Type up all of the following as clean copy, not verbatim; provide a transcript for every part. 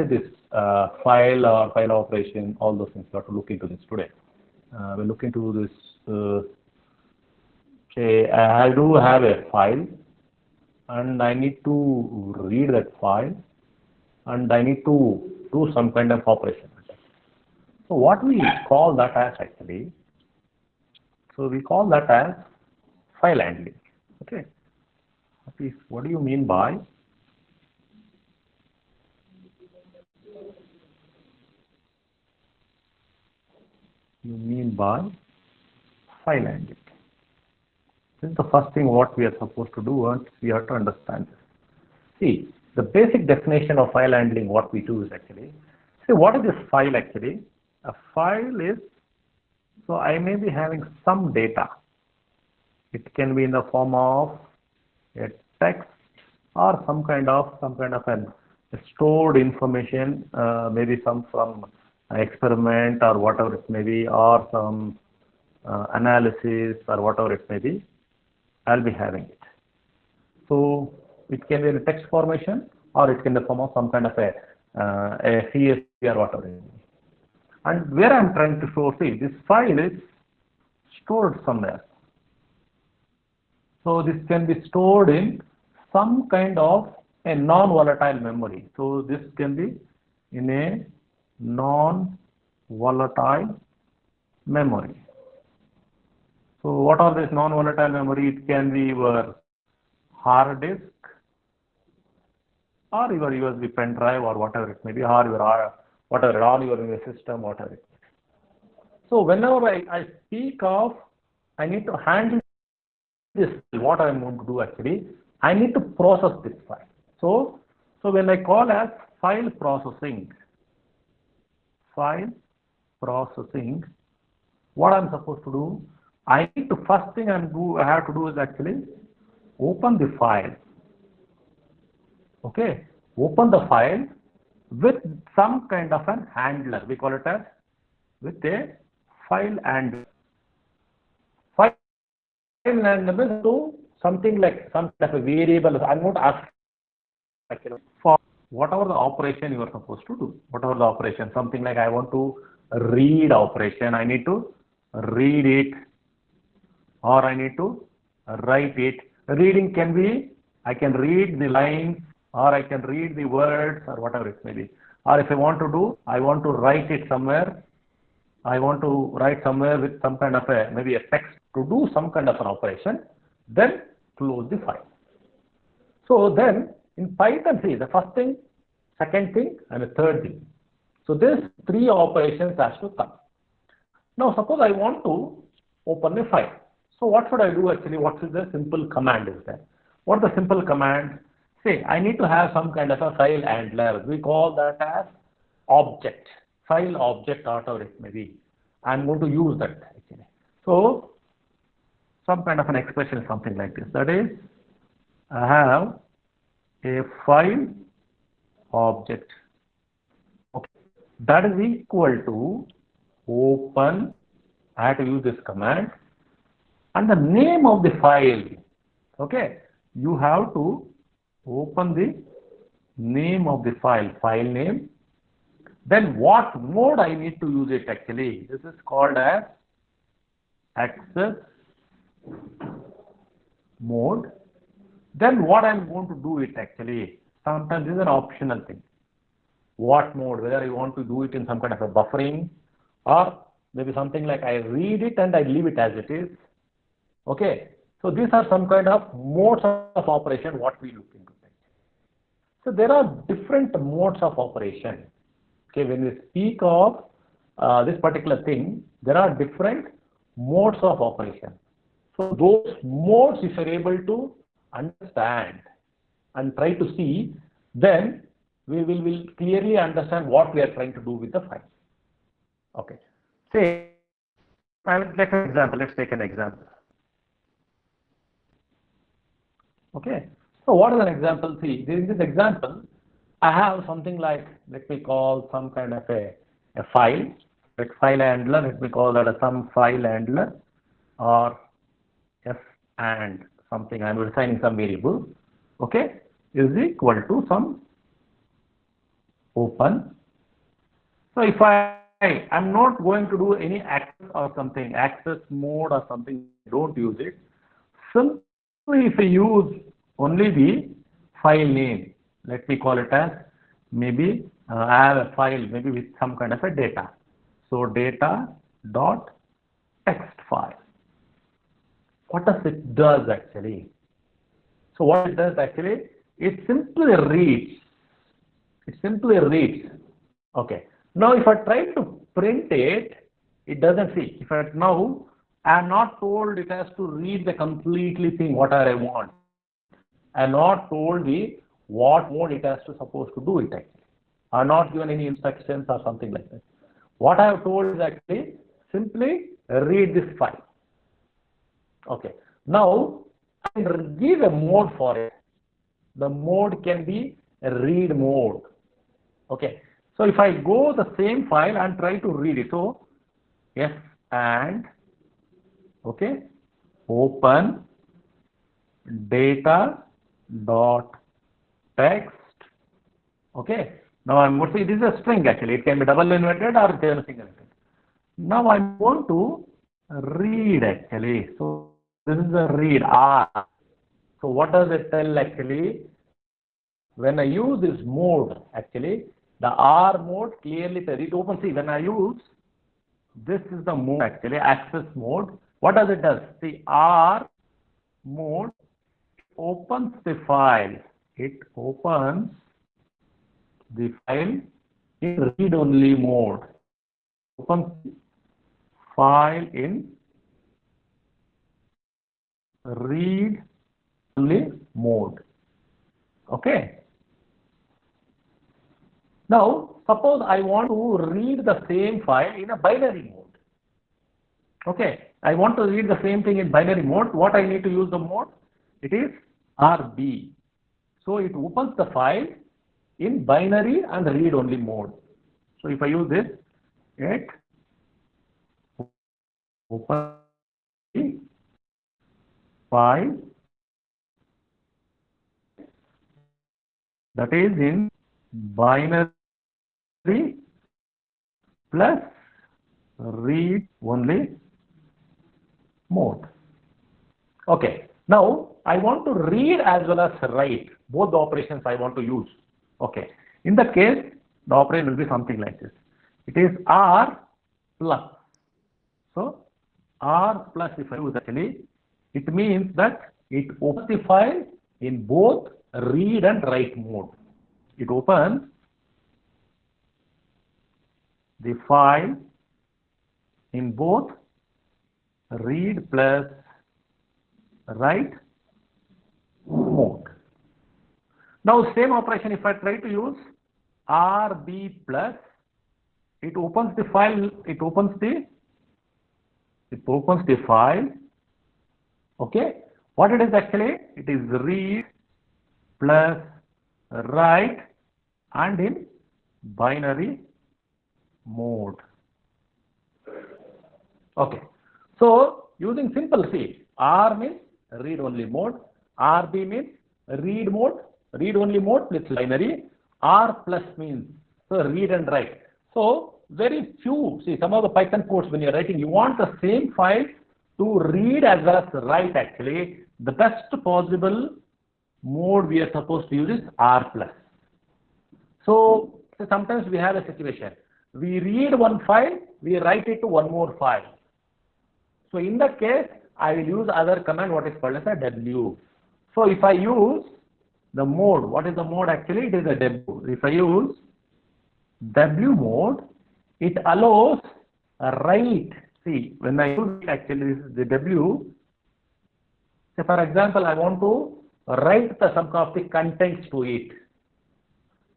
this file or file operation, all those things. We have to look into this today. We'll look into this. Okay, I do have a file, and I need to read that file, and I need to do some kind of operation. So what we call that as actually, so we call that as file handling. Okay, what do you mean by file handling? This is the first thing what we are supposed to do, and we have to understand this. See, the basic definition of file handling, what we do is actually, see, what is this file actually? A file is, so I may be having some data. It can be in the form of a text or some kind of an stored information, maybe some from experiment or whatever it may be, or some analysis or whatever it may be. I'll be having it. So it can be in a text formation, or it can be in the form of some kind of a CSV or whatever it may be. And where I'm trying to show, see, this file is stored somewhere. So this can be stored in some kind of a non-volatile memory. So this can be in a non-volatile memory. So what are this non-volatile memory? It can be your hard disk, or your USB pen drive, or whatever it may be, or your whatever on your system, whatever it may be. So whenever I speak of, I need to handle this. What I am going to do actually, I need to process this file. So when I call as file processing, what I'm supposed to do, I need to, first thing I have to do is actually open the file. Okay, open the file with some kind of an handler. We call it as with a file handler. File handler to something like some type of variable. I'm not asking for whatever the operation you are supposed to do. Whatever the operation, something like I want to read operation, I need to read it, or I need to write it. Reading can be, I can read the lines, or I can read the words, or whatever it may be. Or if I want to do, I want to write it somewhere. I want to write somewhere with some kind of a, maybe a text to do some kind of an operation, then close the file. So then in Python, see, the first thing, second thing, and the third thing. So these three operations has to come. Now suppose I want to open a file. So what should I do actually? What is the simple command is there? What the simple command? Say, I need to have some kind of a file handler. We call that as object, file object, whatever it may be. I'm going to use that actually. So some kind of an expression, something like this. That is, I have a file object. Okay, that is equal to open. I have to use this command, and the name of the file. Okay, you have to open the name of the file name. Then what mode I need to use it actually? This is called as access mode. Then what I'm going to do it actually? Sometimes this is an optional thing. What mode? Whether I want to do it in some kind of a buffering, or maybe something like I read it and I leave it as it is. Okay. So these are some kind of modes of operation what we look into. So there are different modes of operation. Okay, when we speak of this particular thing, there are different modes of operation. So those modes, if you're able to understand and try to see, then we will clearly understand what we are trying to do with the file. Okay. Say, I will take an example. Let's take an example. Okay. So what is an example? See, in this example, I have something like, let me call some kind of a file, like file handler. Let me call that some file handler, or f and something. I am assigning some variable. Okay, is equal to some open. So if I'm not going to do any access or something, access mode or something, don't use it. Simply if I use only the file name, let me call it as maybe I have a file maybe with some kind of a data. So data dot text file. What does it does actually? So what it does actually, it simply reads. It simply reads. Okay. Now if I try to print it, it doesn't see. If I now I am not told it has to read the completely thing whatever I want. I am not told the what mode it has to supposed to do it actually. I am not given any instructions or something like that. What I have told is actually simply read this file. Okay. Now I can give a mode for it. The mode can be a read mode. Okay. So if I go the same file and try to read it, so yes and okay, open data dot text. Okay. Now I'm going to see this is a string actually. It can be double inverted or single inverted. Now I want to read actually. So this is a read R. So what does it tell actually? When I use this mode actually, the R mode clearly says it opens. See, when I use this is the mode actually, access mode. What does it does? See, R mode opens the file. It opens the file in read-only mode. Opens the file in read-only mode. Okay. Now, suppose I want to read the same file in a binary mode. Okay, I want to read the same thing in binary mode. What I need to use the mode? It is RB. So it opens the file in binary and read-only mode. So if I use this, it opens the file that is in binary plus read-only mode. Okay, now I want to read as well as write. Both the operations I want to use. Okay, in that case, the operation will be something like this. It is R plus. So R plus if I use actually, it means that it opens the file in both read and write mode. It opens the file in both read plus write mode. Now same operation if I try to use RB plus, it opens the file, it opens the file. Okay, what it is actually, it is read plus write and in binary mode. Okay, so using simple C, R means read only mode, RB means read mode, read only mode with binary, R plus means so read and write. So very few, see some of the Python codes when you're writing, you want the same file to read as well as write actually. The best possible mode we are supposed to use is R plus. So sometimes we have a situation, we read one file, we write it to one more file. So in that case, I will use other command what is called as a W. So if I use the mode, what is the mode actually? It is a W. If I use W mode, it allows a write. See, when I use it actually this is the W. Say for example, I want to write the some of the contents to it.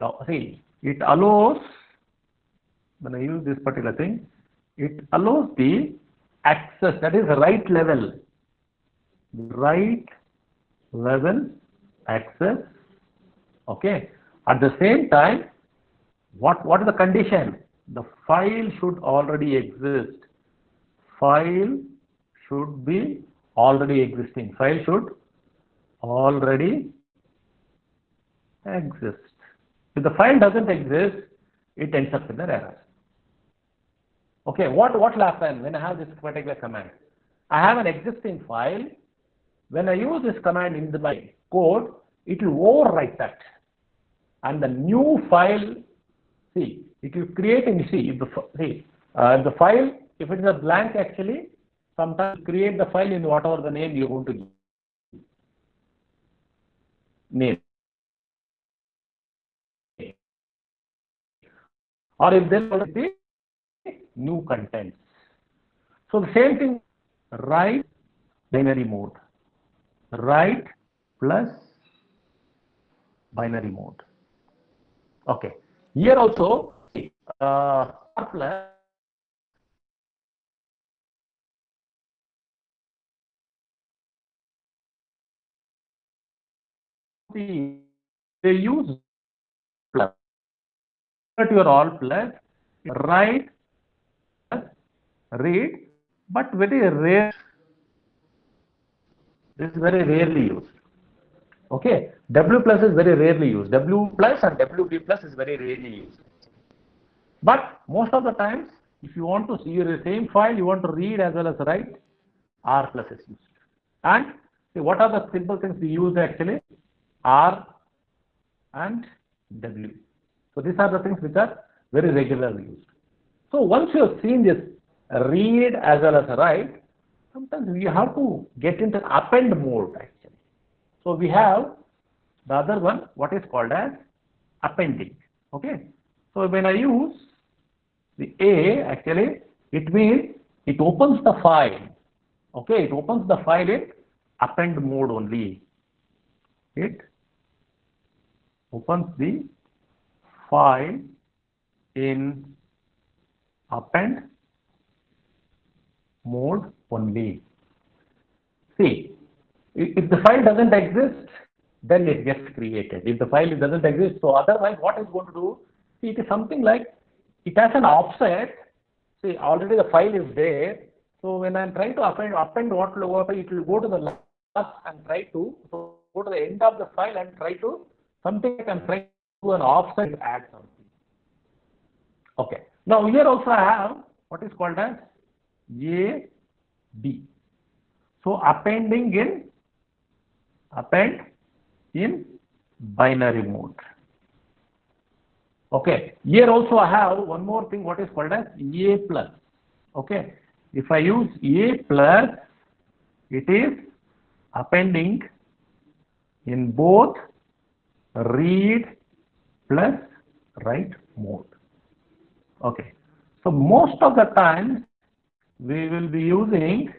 Now see, it allows, when I use this particular thing, it allows the access, that is write level access. Okay, at the same time, what is the condition? The file should already exist. File should be already existing. File should already exist. If the file doesn't exist, it ends up with an error. Okay, what will happen when I have this particular command? I have an existing file. When I use this command in my code, it will overwrite that. And the new file, see, it will create in, see, if the file, if it is a blank actually, sometimes create the file in whatever the name you want to give. Name. Or if there will be new contents. So the same thing, write binary mode. Write plus binary mode. Okay. Here also, plus they use plus. But you are all plus, write, read, but very rare. This is very rarely used. Okay, W plus is very rarely used. W plus and WB plus is very rarely used. But most of the times, if you want to see the same file, you want to read as well as write, R plus is used. And see, what are the simple things we use actually? R and W. So these are the things which are very regularly used. So once you have seen this read as well as write, sometimes we have to get into append mode actually. So we have the other one, what is called as appending. Okay. So when I use the A, actually, it means it opens the file. Okay, it opens the file in append mode only. It opens the file in append mode only. See, if the file doesn't exist, then it gets created. If the file doesn't exist, so otherwise what it's going to do, see, it is something like, it has an offset. See, already the file is there. So when I'm trying to append what will go, it will go to the last and try to go to the end of the file and try to something like I'm trying to do an offset and add something. Okay. Now here also I have what is called as A, B. So append in binary mode. Okay. Here also I have one more thing, what is called as A plus. Okay. If I use A plus, it is appending in both read plus write mode. Okay. So most of the time we will be using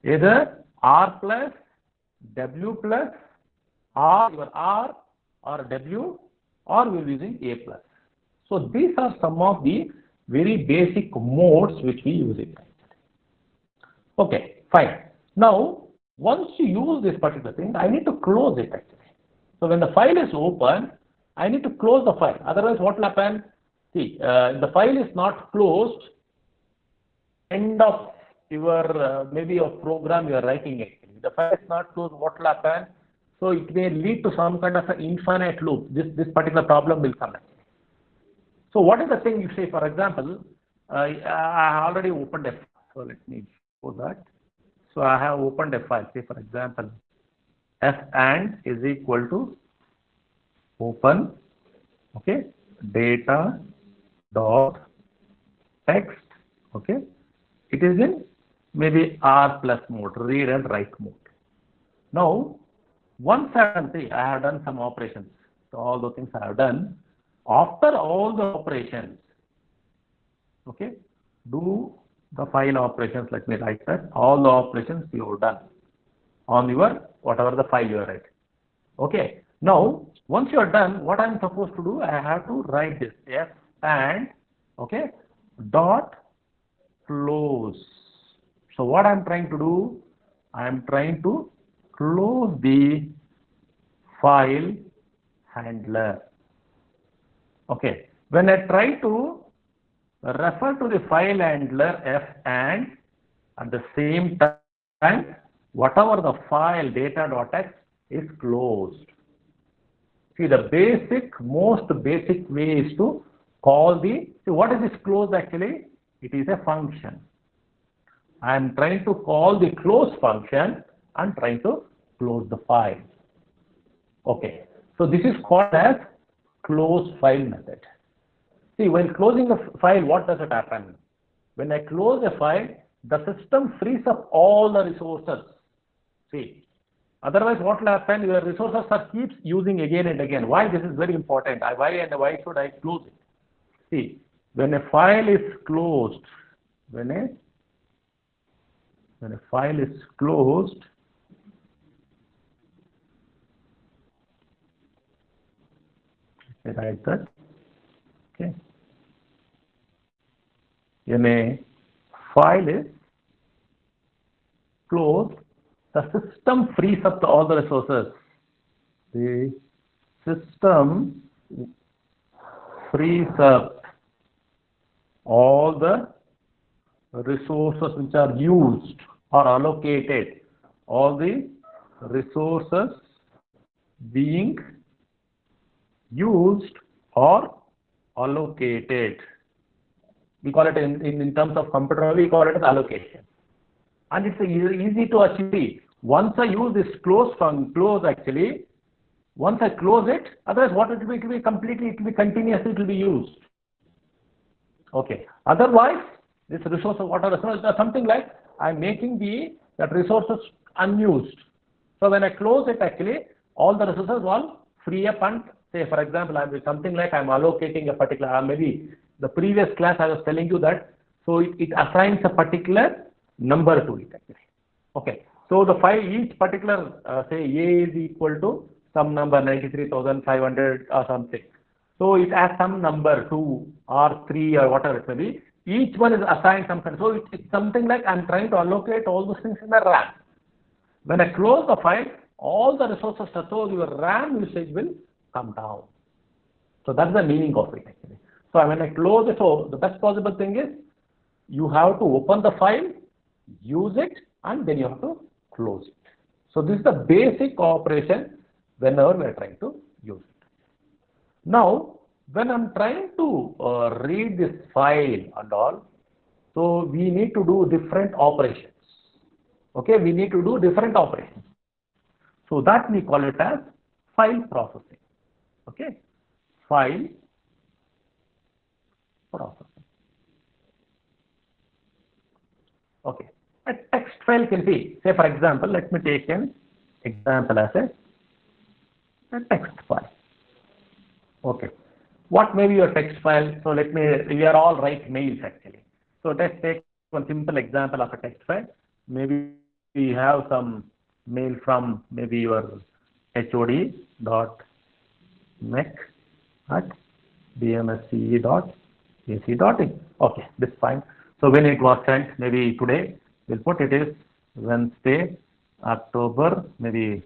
either R plus, W plus, R or W, or we will be using A plus. So these are some of the very basic modes which we use it. Okay, fine. Now, once you use this particular thing, I need to close it actually. So when the file is open, I need to close the file. Otherwise, what will happen? See, the file is not closed. End of your maybe a program you are writing actually. The file is not closed. What will happen? So it may lead to some kind of an infinite loop. This particular problem will come actually. So what is the thing you say? For example, I already opened a file. So let me show that. So I have opened a file. Say for example, f and is equal to open, okay, data dot text, okay. It is in maybe R plus mode, read and write mode. Now, once I have done some operations. So all those things I have done. After all the operations, okay, do the file operations. Let me write that. All the operations you have done on your whatever the file you are writing. Okay. Now, once you are done, what I am supposed to do? I have to write this f and okay dot close. So what I am trying to do? I am trying to close the file handler. Okay. When I try to refer to the file handler f and at the same time, whatever the file data.x is closed. See, the most basic way is to call the, see what is this close actually? It is a function. I am trying to call the close function and trying to close the file. Okay, so this is called as close file method. See, when closing a file, what does it happen? When I close a file, the system frees up all the resources. See, otherwise what will happen? Your resources are keeps using again and again. Why this is very important? Why should I close it? See, when a file is closed, when a file is closed, write that. Okay. When a file is closed, the system frees up all the resources. The system frees up all the resources which are used or allocated. All the resources being used or allocated. We call it in terms of computer, we call it as allocation. And it's easy to achieve. Once I use this close actually, once I close it, otherwise what it will be completely, it will be continuously, it will be used. Okay. Otherwise, this resource of water resource is something like I'm making that resources unused. So when I close it actually, all the resources will free up and say, for example, I'm something like I'm allocating a particular, maybe the previous class I was telling you that, so it assigns a particular number to it actually. Okay, so the file, each particular, say A is equal to some number 93,500 or something. So it has some number 2 or 3 or whatever it may be. Each one is assigned something. So it's something like I'm trying to allocate all those things in the RAM. When I close the file, all the resources, so your RAM usage will come down. So that's the meaning of it actually. So when I close it, so the best possible thing is you have to open the file, use it, and then you have to close it. So this is the basic operation whenever we are trying to use it. Now, when I'm trying to read this file and all, so we need to do different operations. Okay, we need to do different operations. So that we call it as file processing. Okay, file processing. Okay, a text file can be, say for example, let me take an example as a text file. Okay, what may be your text file? So we are all write mails actually. So let's take one simple example of a text file. Maybe we have some mail from maybe your hod.mech@bmsce.ac.in. Okay, this is fine. So when it was sent, maybe today, we'll put it is Wednesday, October, maybe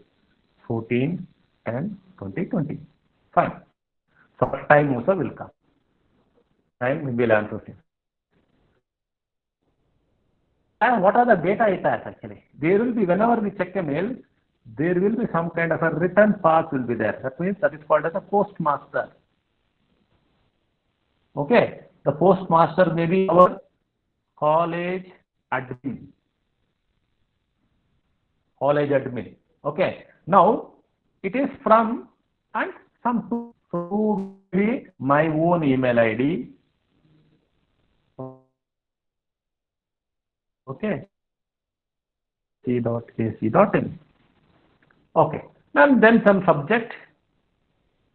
14 and 2020. Fine. So time also will come. Time will be 11:15. And what are the data it has actually? There will be, whenever we check a mail, there will be some kind of a return path will be there. That means that is called as a postmaster. Okay, the postmaster may be our college admin. College admin. Okay, now it is from and some to be my own email ID. Okay, c.ac.in. Okay, and then some subject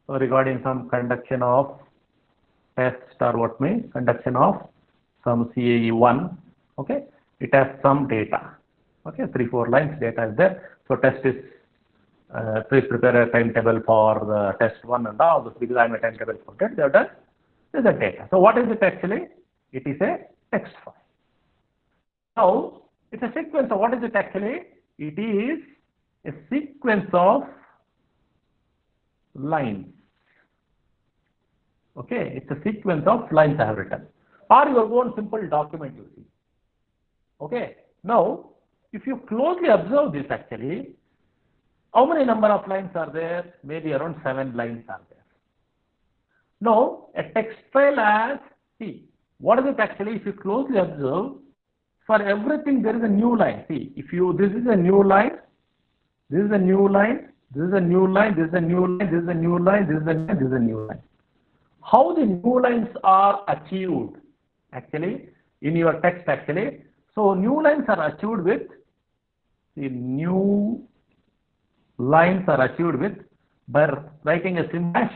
regarding some conduction of test or what may conduction of some CAE1. Okay, it has some data. Okay, 3-4 lines data is there. So test is please prepare a timetable for the test 1 and all this because I'm a timetable for that. They have done. This is the data. So what is it actually? It is a text file. Now it's a sequence. So what is it actually? It is a sequence of lines. Okay, it's a sequence of lines I have written, or your own simple document you see. Okay, now if you closely observe this actually, how many number of lines are there? Maybe around 7 lines are there. Now, a text file has, see, what is it actually? If you closely observe, for everything there is a new line. See, if you, this is a new line, this is a new line, this is a new line, this is a new line, this is a new line, this is a new line, this is a new line. How the new lines are achieved actually in your text actually? So new lines are achieved with, the new lines are achieved with by writing a symbol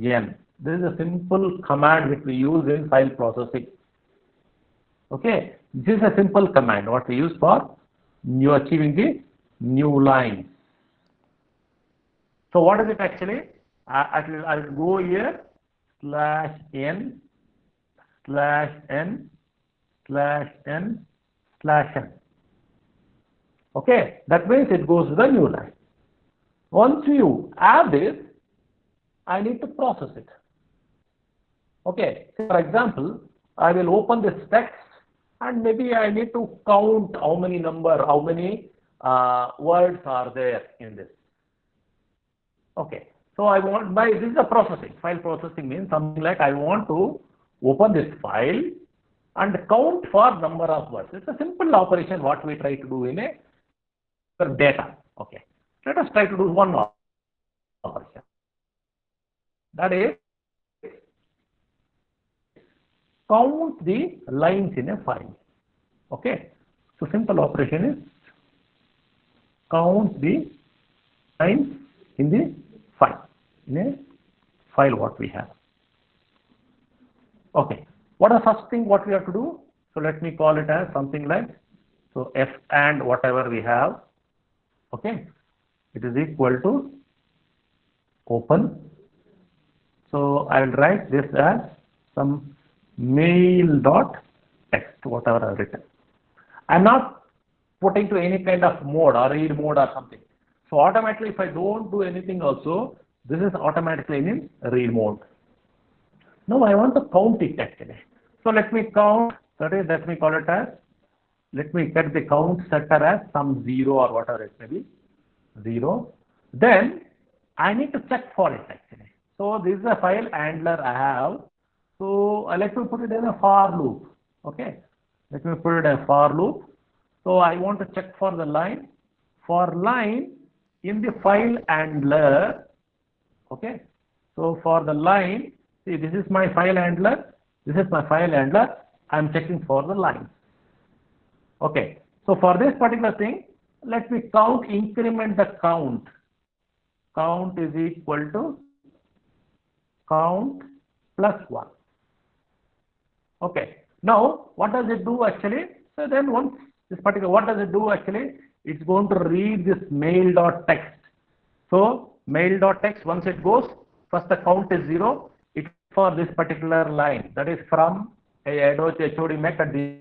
n. This is a simple command which we use in file processing. Okay, this is a simple command what we use for new achieving the new line. So what is it actually? I'll go here /n /n /n/n. Okay, that means it goes to the new line. Once you add this, I need to process it. Okay, for example, I will open this text and maybe I need to count how many words are there in this. Okay, so I want, by this is a processing. File processing means something like I want to open this file and count for number of words. It's a simple operation what we try to do in a data. Okay, let us try to do one operation. That is, count the lines in a file. Okay, so simple operation is count the lines in the file, in a file what we have. Okay, what is the first thing what we have to do? So let me call it as something like, so f and whatever we have, okay, it is equal to open. So I will write this as some mail.text, whatever I have written. I am not putting to any kind of mode or read mode or something. So automatically, if I don't do anything also, this is automatically in read mode. Now I want to count it actually. So let me count, that is, let me call it as, let me get the count setter as some 0 or whatever it may be, 0. Then I need to check for it actually. So this is a file handler I have. So let me put it in a for loop. Okay, let me put it in a for loop. So I want to check for the line. For line in the file handler. Okay, so for the line, see, this is my file handler. This is my file handler. I am checking for the line. Okay, so for this particular thing, let me count, increment the count. Count is equal to count plus 1. Okay, now what does it do actually? So then once this particular, what does it do actually? It's going to read this mail.text. So mail.text, once it goes, first the count is 0. It's for this particular line, that is from a HOD met at the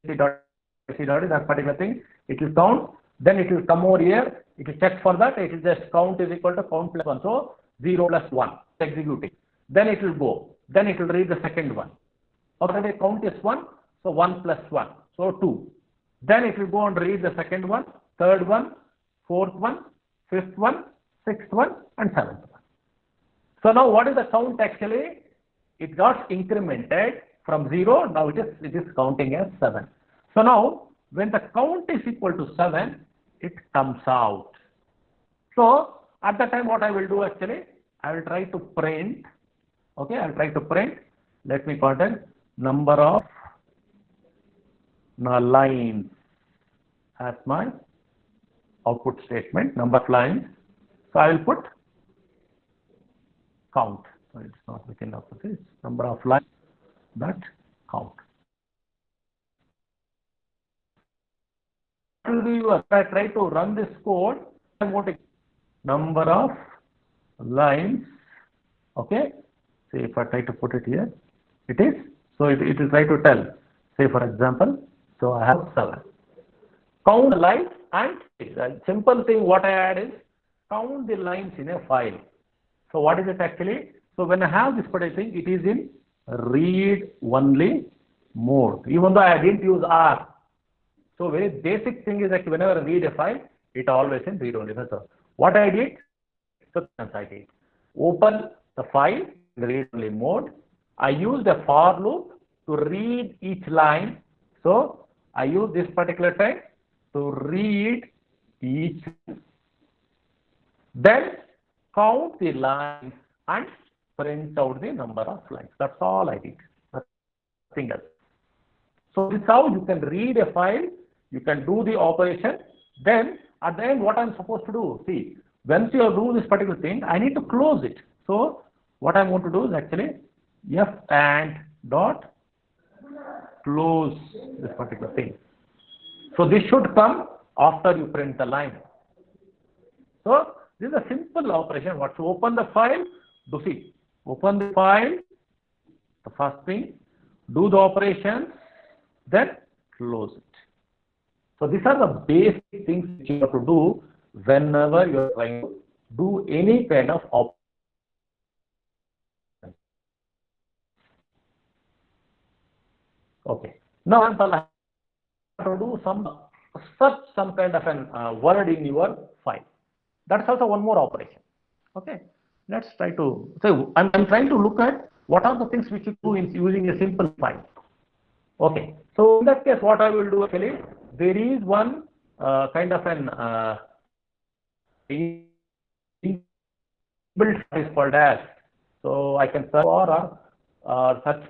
that particular thing, it will count, then it will come over here, it will check for that, it will just count is equal to count plus 1, so 0 plus 1, executing, then it will go, then it will read the second one. Okay, the count is 1, so 1 plus 1, so 2, then it will go and read the second one, third one, fourth one, fifth one, sixth one, and seventh one. So now what is the count actually? It got incremented from 0, now it is counting as 7. So now when the count is equal to 7, it comes out. So at that time what I will do actually, I will try to print, okay, I will try to print, let me call it number of lines as my output statement, number of lines. So I will put count, so it's not within uppercase, number of lines, that count. If I try to run this code, I want a number of lines, okay, say if I try to put it here, it is, so it will try to tell, say for example, so I have 7. Count the lines, and the simple thing what I add is count the lines in a file. So what is it actually? So when I have this particular thing, it is in read only mode, even though I didn't use R. So very basic thing is that whenever I read a file, it always in read only. So what I did, so I did open the file in read-only mode. I used a for loop to read each line. So I use this particular text to read each, then count the lines and print out the number of lines. That's all I did, nothing else. So this is how you can read a file, you can do the operation, then at the end what I'm supposed to do, see, once you do this particular thing, I need to close it. So what I'm going to do is actually f and dot close this particular thing. So this should come after you print the line. So this is a simple operation. What to open the file, do see, open the file, the first thing, do the operation, then close it. So these are the basic things which you have to do whenever you are trying to do any kind of operation. Okay. Now I have to do some kind of an word in your file. That's also one more operation. Okay. Let's try to. So I'm trying to look at what are the things which you do in using a simple file. Okay. So in that case, what I will do actually, there is one kind of an inbuilt is called as. So I can search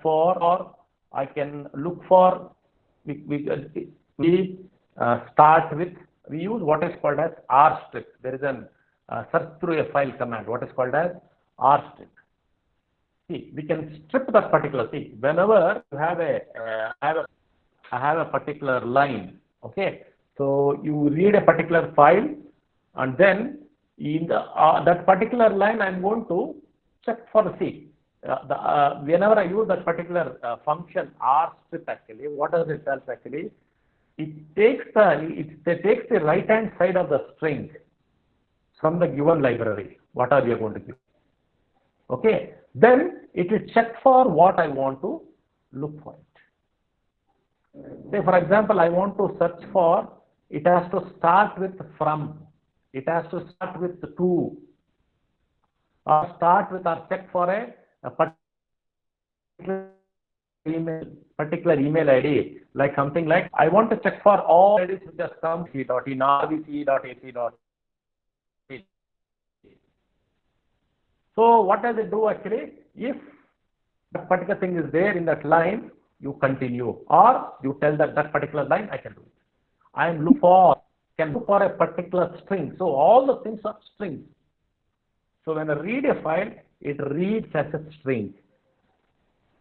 for or I can look for. We start with, we use what is called as rstrip. There is an search through a file command, what is called as rstrip. See, we can strip that particular thing. Whenever you have I have a particular line, okay. So you read a particular file, and then in the that particular line, I'm going to check for the C. Whenever I use that particular function rstrip, actually, what does it tell actually? It takes the right hand side of the string from the given library. What are we going to give? Okay. Then it will check for what I want to look for it. Say for example, I want to search for, it has to start with from, it has to start with to, or start with or check for a particular email ID, like something like I want to check for all IDs which has come c.in, rbc.ac.in. So what does it do actually? If that particular thing is there in that line, you continue, or you tell that particular line I can do it. I am can look for a particular string. So all the things are strings. So when I read a file, it reads as a string.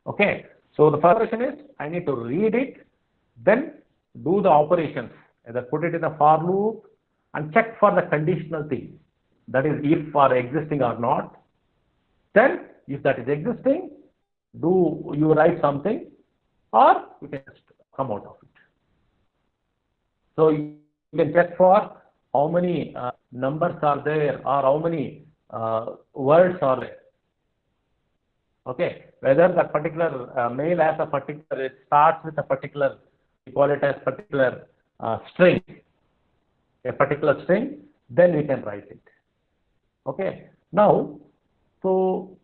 Okay. So the first operation is I need to read it, then do the operations, either put it in a for loop and check for the conditional thing, that is if or existing or not. Then if that is existing, do you write something, or you can just come out of it. So you can check for how many numbers are there, or how many words are there. Okay, whether that particular mail has a particular, it starts with a particular, we call it as particular string, a particular string, then we can write it. Okay, now, so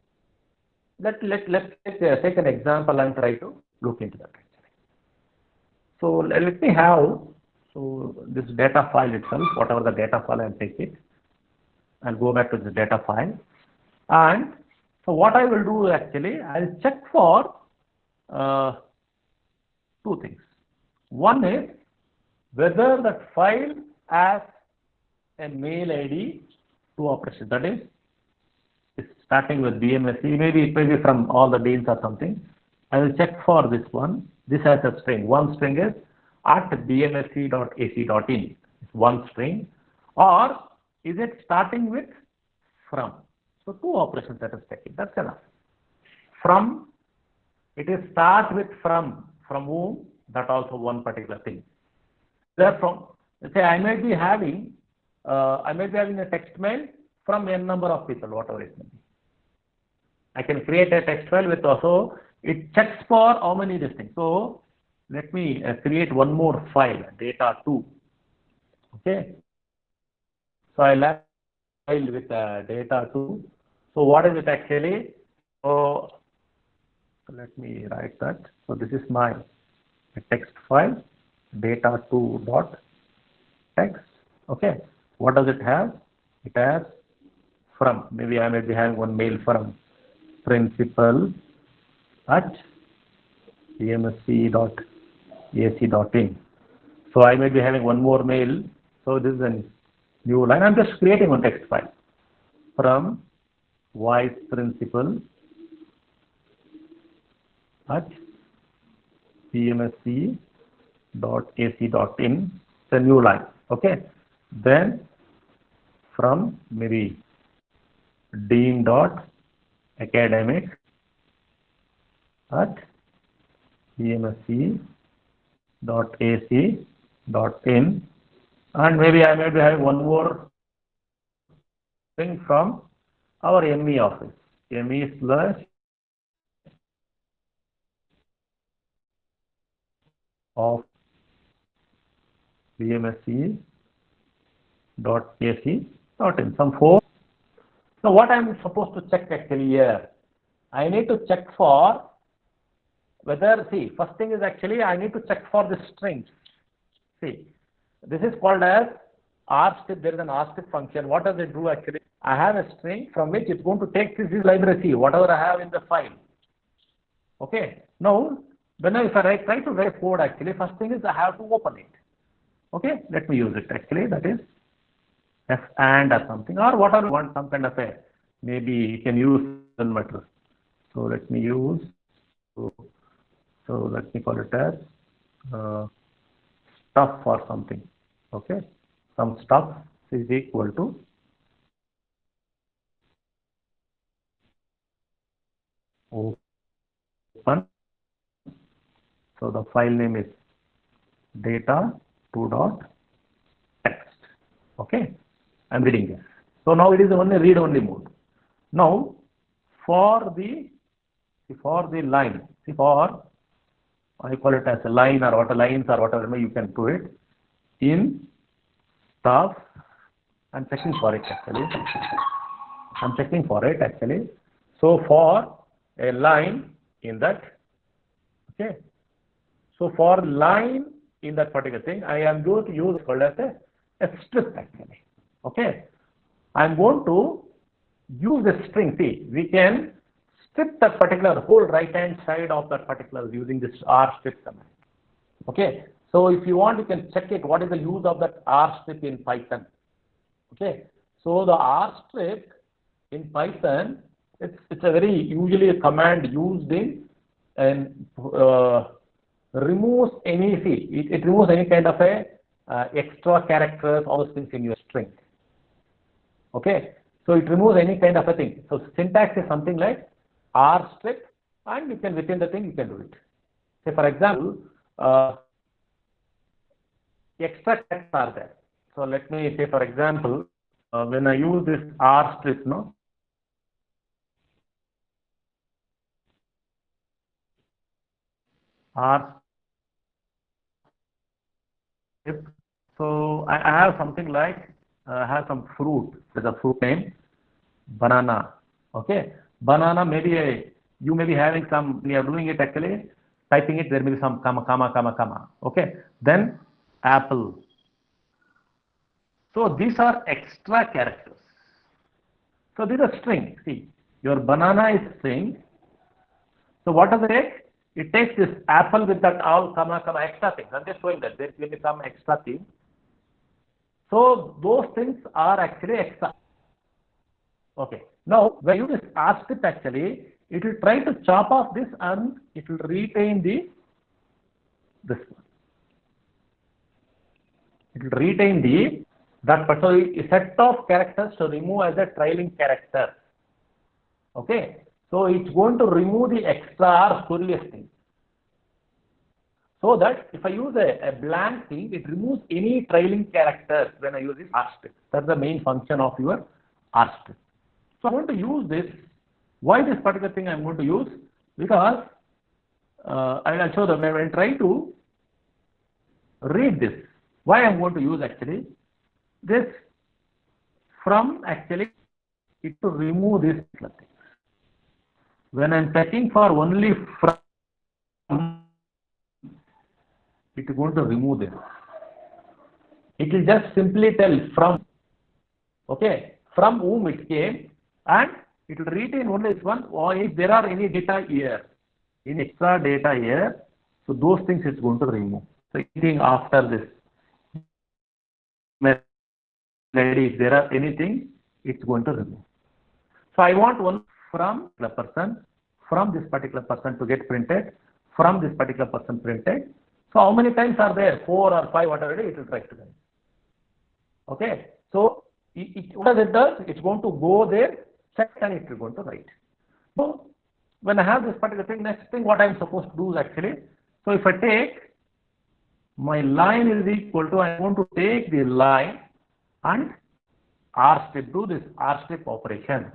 let's take an example and try to look into that. So let me have, so this data file itself, whatever the data file, I'll take it and go back to the data file. And so what I will do actually, I'll check for two things. One is whether that file has a mail ID to operation, that is, it's starting with BMSC, maybe it may be from all the deals or something. I will check for this one. This has a string. One string is at bmsc.ac.in. It's one string. Or is it starting with from? So two operations that is taken. That's enough. From, it is start with from whom? That also one particular thing. Therefore, say I might be having a text mail from n number of people, whatever it may be. I can create a text file with also, it checks for how many this thing. So let me create one more file, data2. Okay. So I'll have file with data too. So what is it actually? So let me write that. So this is my text file, data2.text. Okay. What does it have? It has from. Maybe I may be having one mail from principal at emsc.ac.in. So I may be having one more mail. So this is a new line. I'm just creating one text file from vice principal at emsc.ac.in. It's a new line. Okay. Then from maybe dean.academic at emsc.ac.in, and maybe I may be having one more thing from our ME office, ME/of emsc.ac.in, some four. So what I'm supposed to check actually here, I need to check for whether, see, first thing is actually I need to check for the strings. See, this is called as rstrip. There is an rstrip function. What does it do actually? I have a string from which it's going to take this library C, whatever I have in the file. Okay. Now, if I try to write code actually, first thing is I have to open it. Okay. Let me use it actually. That is F and or something, or whatever you want, some kind of a, maybe you can use matter. So let me use, so let me call it as stuff or something. Okay. Some stuff is equal to open. So the file name is data2.text. Okay. I'm reading this. So now it is only read only mode. Now for the line, see, for I call it as a line or what lines or whatever you can do it in stuff. I'm checking for it actually. So for a line in that, okay. So for line in that particular thing, I am going to use called as a strip actually. Okay. I'm going to use a string. See, we can strip that particular whole right hand side of that particular using this rstrip command. Okay. So if you want, you can check it. What is the use of that rstrip in Python? Okay. So the rstrip in Python, it's a very usually a command used in and removes any, it removes any kind of a extra characters, all those things in your string. Okay. So it removes any kind of a thing. So syntax is something like rstrip, and you can, within the thing you can do it. Say for example, extra characters are there. So let me say for example, when I use this rstrip, no, rstrip. So I have something like I have some fruit. There's a fruit name banana. Okay, banana. Maybe you may be having some. When you are doing it actually, typing it, there may be some comma. Okay, then apple. So these are extra characters. So these are string. See, your banana is string. So what does it take? It takes this apple with that all comma extra things. I'm just showing that there will be some extra things. So those things are actually extra. Okay. Now when you use rstrip actually, it will try to chop off this and it will retain this one. It will retain that particular set of characters to remove as a trailing character. Okay. So it's going to remove the extra or spurious thing. So that if I use a blank thing, it removes any trailing characters when I use this rstrip. That's the main function of your rstrip. So I'm going to use this. Why this particular thing I'm going to use? Because I'll show them when I try to read this. Why I'm going to use actually this from actually it to remove this thing. When I'm checking for only from, it is going to remove this. It will just simply tell from, okay, from whom it came, and it will retain only this one, or if there are any data here, in extra data here, so those things it's going to remove. So anything after this, if there are anything, it's going to remove. So I want one from the person, from this particular person to get printed, from this particular person printed. So how many times are there? 4 or 5, whatever it is, it will try to them. Okay. So what does it does? It's going to go there, check, and it will going to write. So when I have this particular thing, next thing what I'm supposed to do is actually, so if I take my line is equal to, I want to take the line and R strip, do this R strip operation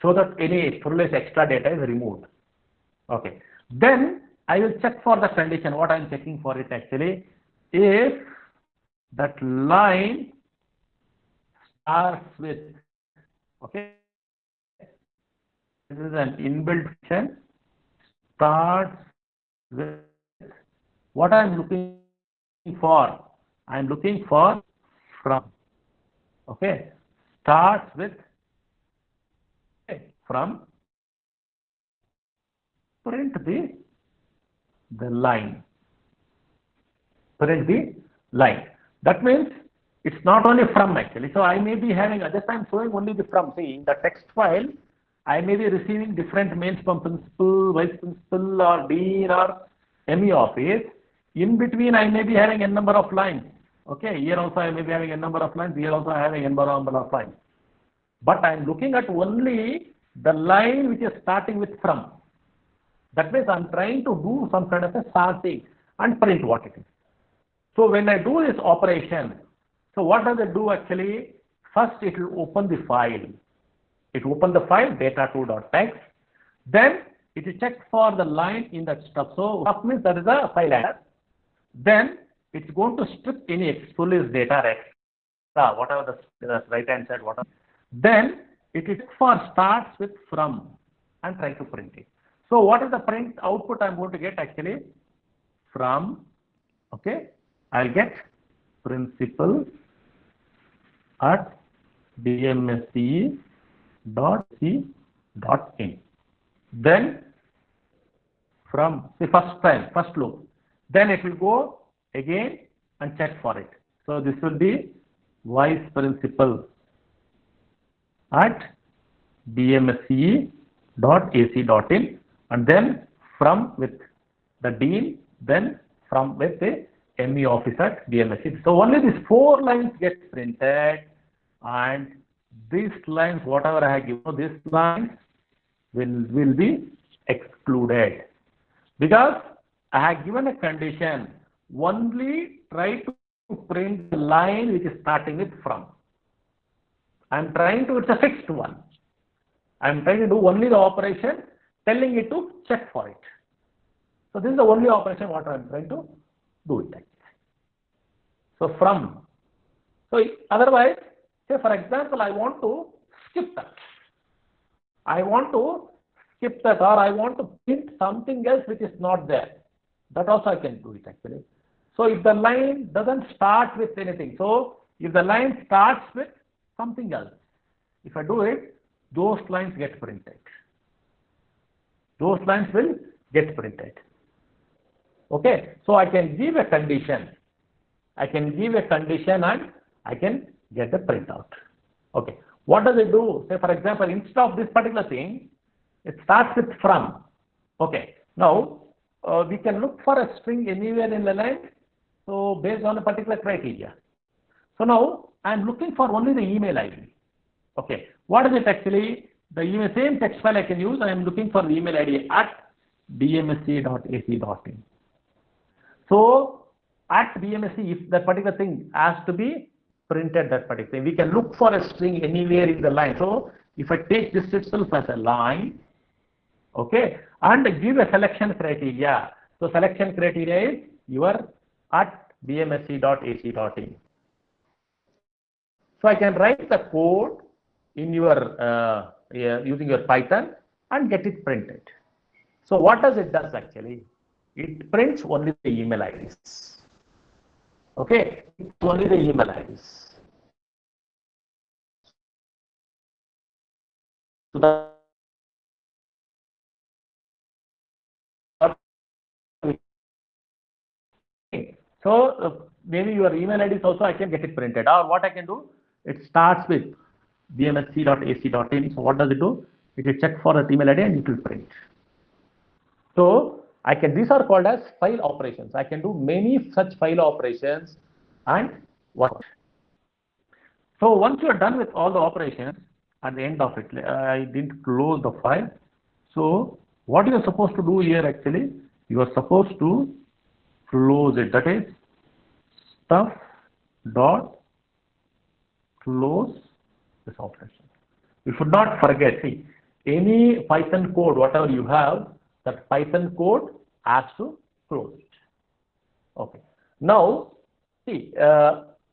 so that any full-list extra data is removed. Okay. Then I will check for the condition. What I am checking for it actually, if that line starts with, okay, this is an inbuilt function, starts with what I am looking for. I am looking for from. Okay, starts with from, print the line. Print the line. That means it's not only from actually. So I may be having, just I'm showing only the from. See, in the text file, I may be receiving different mains from principal, vice principal, or dean, or ME office. In between, I may be having a number of lines. Okay, here also I may be having a number of lines. Here also I am having a number of lines. But I am looking at only the line which is starting with from. That means I am trying to do some kind of a sorting and print what it is. So when I do this operation, so what does it do actually? First it will open the file. It will open the file data2.txt. Then it will check for the line in that stuff. So stuff means that is a file header. Then it's going to strip any exfolius data extra, whatever the right hand side, whatever. Then it is for starts with from and try to print it. So what is the print output I'm going to get actually? From, okay, I'll get principal at dmsce.c.in. Then from the first loop. Then it will go again and check for it. So this will be vice principal at dmsce.ac.in, and then from with the dean, then from with the ME office at DMSE. So only these 4 lines get printed, and these lines, whatever I have given, these lines will be excluded, because I have given a condition, only try to print the line which is starting with from. I am trying to, it's a fixed one. I am trying to do only the operation, telling it to check for it. So this is the only operation what I am trying to do it. So from. So otherwise, say for example, I want to skip that. I want to skip that, or I want to print something else which is not there. That also I can do it actually. So if the line doesn't start with anything, so if the line starts with something else, if I do it, those lines get printed. Those lines will get printed. Okay, so I can give a condition. I can give a condition and I can get the printout. Okay, what does it do? Say for example, instead of this particular thing, it starts with from. Okay, now we can look for a string anywhere in the line. So based on a particular criteria. So now I am looking for only the email ID. Okay, what is it actually? The email, same text file I can use. I am looking for the email ID at dmsc.ac.in. So at dmsc, if that particular thing has to be printed, that particular thing, we can look for a string anywhere in the line. So if I take this itself as a line, okay, and give a selection criteria. So selection criteria is your at dmsc.ac.in. So I can write the code in your using your Python and get it printed. So what does it does actually? It prints only the email IDs. Okay, it's only the email IDs. So maybe your email ID is also I can get it printed. Or what I can do, it starts with bmsc.ac.in. So what does it do? It will check for the email ID and it will print. So I can, these are called as file operations. I can do many such file operations and what. So once you are done with all the operations, at the end of it, I didn't close the file. So what you are supposed to do here actually, you are supposed to close it. That is stuff dot close this operation. You should not forget, see, any Python code, whatever you have, that Python code has to close it. Okay. Now, see,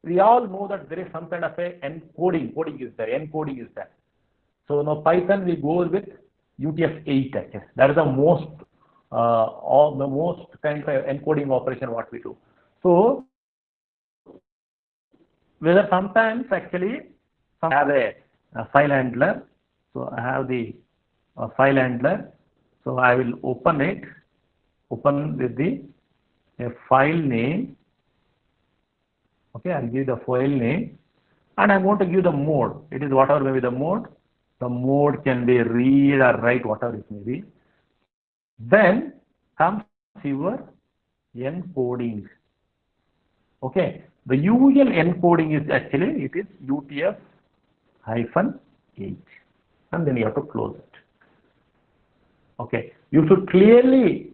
we all know that there is some kind of a coding is there, encoding is there. So now Python we go with UTF-8 actually. That is the most kind of encoding operation what we do. So whether sometimes actually some have a file handler. So I have the file handler. So I will open it, open with the a file name. Okay, I'll give the file name and I'm going to give the mode. It is whatever may be the mode. The mode can be read or write, whatever it may be. Then comes your encoding. Okay, the usual encoding is actually it is UTF-8 and then you have to close it. Okay, you should clearly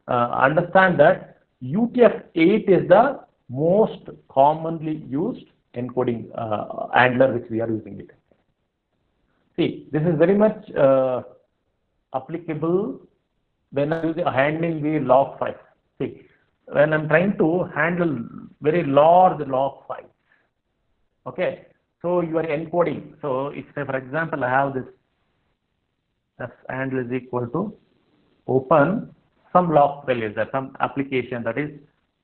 understand that UTF-8 is the most commonly used encoding handler which we are using it. See, this is very much applicable when I use handling the log files. See, when I'm trying to handle very large log files, okay, so you are encoding. So if say for example I have this handle is equal to open some log file, is there some application, that is,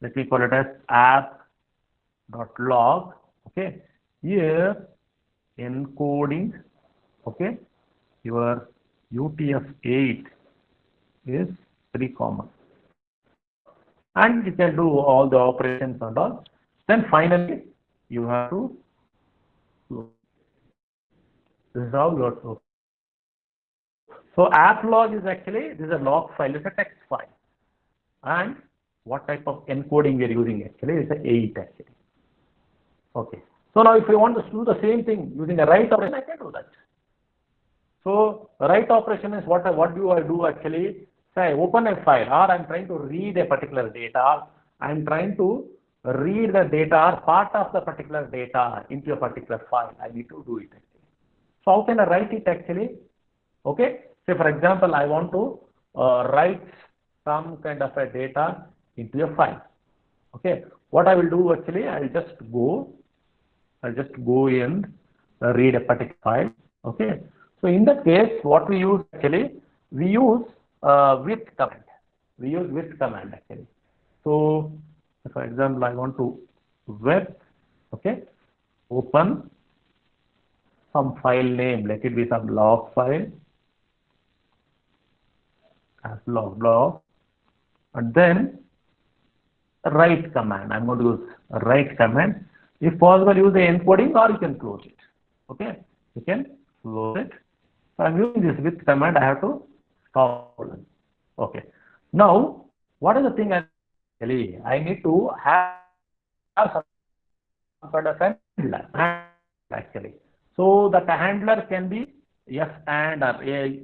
let me call it as app.log. Okay, here encoding. Okay, your UTF-8 is very common and you can do all the operations and all. Then finally you have to, this is how you have to. So app log is actually, this is a log file, it's a text file. And what type of encoding we are using actually is a 8 actually. Okay. So now if we want to do the same thing using a write operation, I can do that. So write operation is what do I do actually? Say I open a file or I'm trying to read a particular data. I'm trying to read the data or part of the particular data into a particular file. I need to do it actually. So how can I write it actually? Okay. Say for example, I want to write some kind of a data into a file. Okay. What I will do actually, I'll just go and read a particular file. Okay. So in that case, what we use actually, we use with command. We use with command actually. So for example, I want to web, okay, open some file name, let it be some log file, as log, and then write command. I'm going to use write command. If possible, use the encoding or you can close it. Okay, you can close it. So I'm using this with command. I have to stop. Okay. Now, what is the thing I need to have some kind of handler actually. So that the handler can be yes and or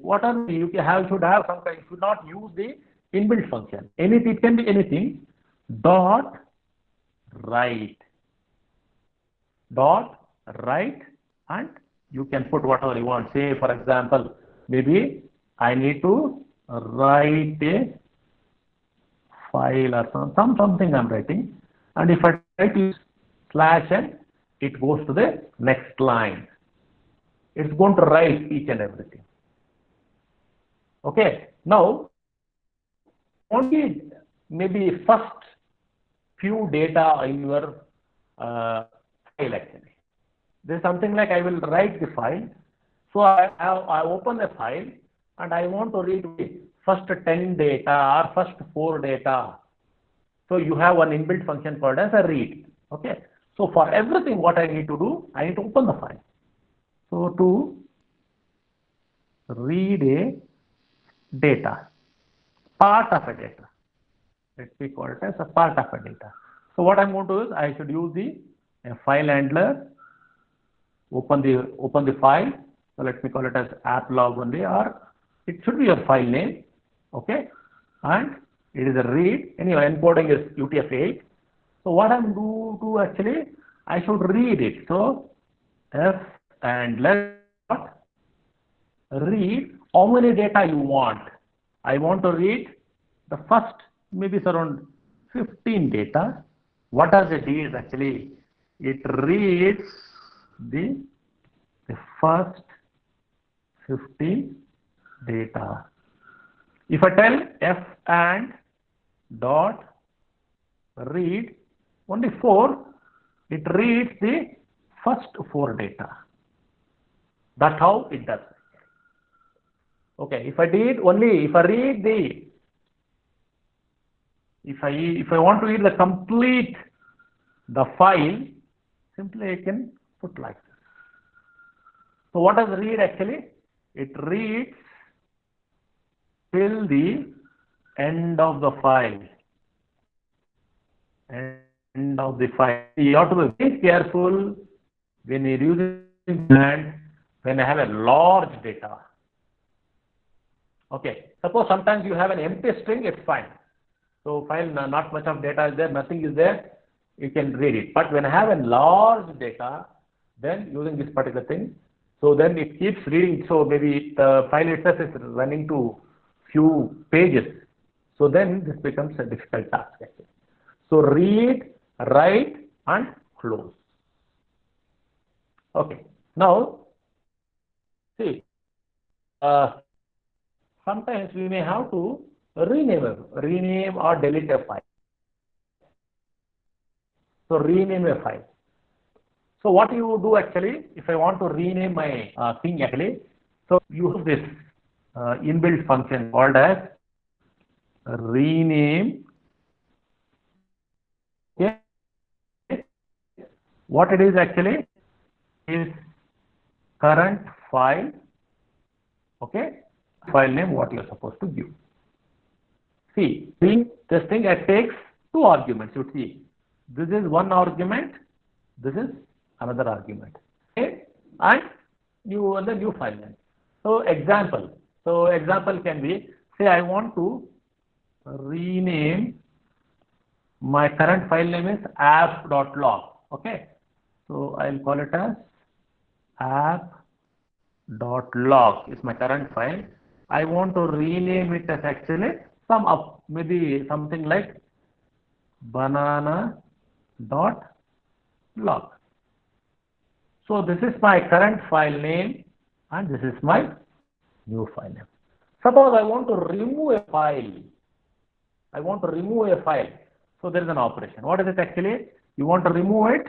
whatever you have should have some kind. You should not use the inbuilt function. Anything, it can be anything. Dot write and you can put whatever you want. Say for example, maybe I need to write a file or something I'm writing, and if I try to use slash n, it goes to the next line. it's going to write each and everything. Okay, now only maybe first few data in your file actually. There's something like I will write the file. So I open the file and I want to read the first 10 data or first 4 data. So you have one inbuilt function called as a read. Okay. So for everything what I need to do, I need to open the file. So to read a data, part of a data. Let me call it as a part of a data. So what I'm going to do is I should use the file handler, open the file. So let me call it as app log only, or it should be your file name. Okay, and it is a read. Anyway, encoding is UTF-8. So what I'm going to do actually, I should read it. So F and let read how many data you want. I want to read the first maybe it's around 15 data. What does it do is actually it reads the first 15 data. If I tell F and dot read only 4, it reads the first 4 data. That's how it does. Okay, if I read the if I want to read the complete the file, simply I can put like this. So what does read actually? It reads till the end of the file. End of the file. You have to be very careful when you're using command when I have a large data. Okay, suppose sometimes you have an empty string, it's fine. So file not much of data is there, nothing is there, you can read it. But when I have a large data, then using this particular thing, so then it keeps reading. So maybe the file itself is running to few pages. So then this becomes a difficult task actually. So read, write and close. Okay. Now see, sometimes we may have to rename or delete a file. So rename a file. So what you do actually, if I want to rename my thing actually, so you have this inbuilt function called as rename. Okay. What it is actually is current file. Okay. File name what you are supposed to give. See, this thing it takes 2 arguments. You see, this is one argument, this is another argument. Okay, and the new file name. So example. So example can be, say I want to rename my current file name is app.log. Okay, so I'll call it as app.log is my current file. I want to rename it as actually maybe something like banana.log. So this is my current file name and this is my new file name. Suppose I want to remove a file. So there is an operation. What is it actually? You want to remove it.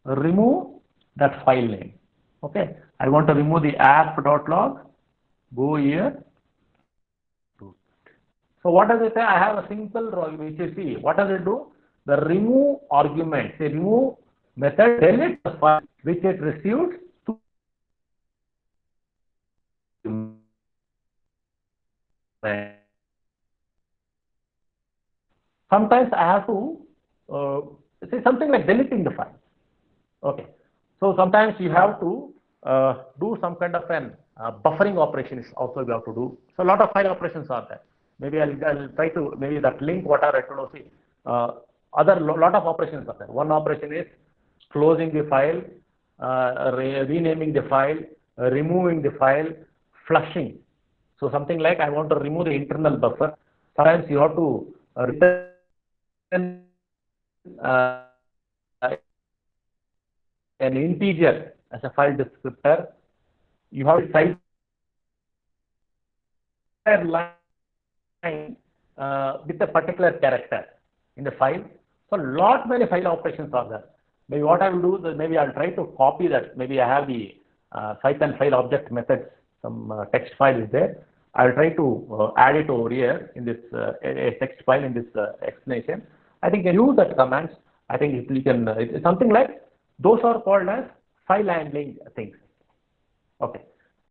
Remove that file name. Okay. I want to remove the app.log. Go here. So what does it say? I have a simple which you see. What does it do? The remove argument. Say remove method delete the file which it receives. Sometimes I have to say something like deleting the file. Okay. So sometimes you have to do some kind of an buffering operations also you have to do. So a lot of file operations are there. Maybe I'll try to, maybe that link whatever I don't see. Lot of operations are there. One operation is closing the file, renaming the file, removing the file, flushing. So something like I want to remove the internal buffer. Sometimes you have to return an integer as a file descriptor. You have to size line with a particular character in the file. So lot many file operations are there. Maybe what I will do is maybe I'll try to copy that. Maybe I have the Python file object methods, some text file is there. I'll try to add it over here in this a text file in this explanation. I think you can use that commands. I think you can, it's something like those are called as file handling things. Okay.